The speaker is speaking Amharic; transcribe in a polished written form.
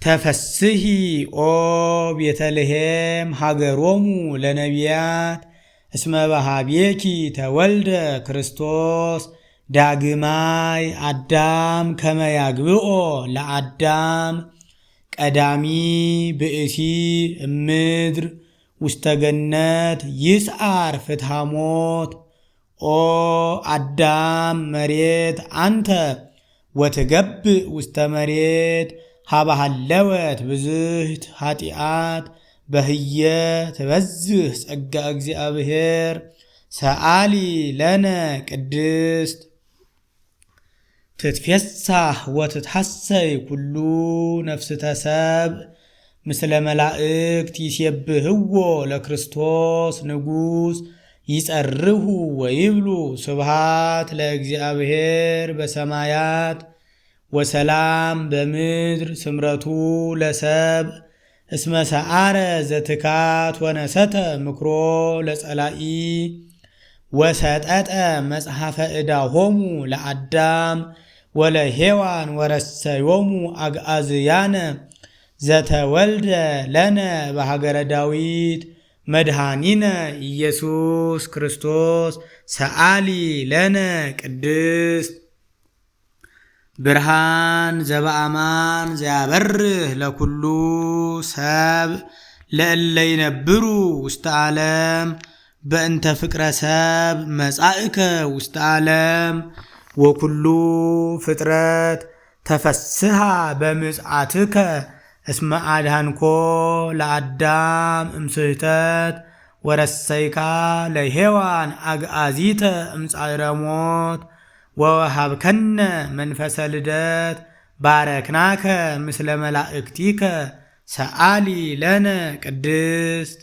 ተፈስሒ ኦ ቤተልሔም ሀገሮሙ ለነቢያት እስመ በኀቤኪ ተወልደ ክርስቶስ ዳግማይ አዳም ከመ ያግብኦ ለአዳም ቀዳሚ ብእሲ እምድር ውስተ ገነት ይስዓር ፍትሐ ሞት። ኦ አዳም መሬት አንተ ወትገብእ ውስተ መሬት ሀበሃለወት ብዙኅት ኃጢአት በህየ ትበዝህ ጸጋ እግዚአብሔር ሰአሊ ለነ ቅድስት ትትፌሳህ ወትትሐሰይ ኩሉ ነፍስተ ሰብእ ምስለ መላእክት ይሴብህዎ ለክርስቶስ ንጉሥ ይጸርሁ ወይብሉ ስብሃት ለእግዚአብሔር በሰማያት ወሰላም በምድር ስምረቱ ለሰብእ እስመ ሰዓረ ዘትካት ወነሰተ ምክሮ ለጸላኢ ወሰጠጠ መጽሐፈ ዕዳሆሙ ለአዳም ወለሔዋን ወረሰዮሙ አግዓዝያነ ዘተወልደ ለነ በሀገረ ዳዊት መድኃኒነ ኢየሱስ ክርስቶስ ሰአሊ ለነ ቅድስት ብርሃን ዘበአማን ዘያበርህ ለኩሉ ሰብ ለእለ ይነብሩ ውስተ ዓለም በእንተ ፍቅረ ሰብ መጻእከ ውስተ ዓለም ወኩሉ ፍጥረት ተፈስሃ በምጽአትከ እስመ አድኃንኮ ለአዳም እምስሕተት ወረሰይካ ለሔዋን አግዓዚተ እምጻዕረ ሞት ወወሃብከነ መንፈሰ ልደት ባረክናከ ምስለ መላእክቲከ ሰአሊ ለነ ቅድስት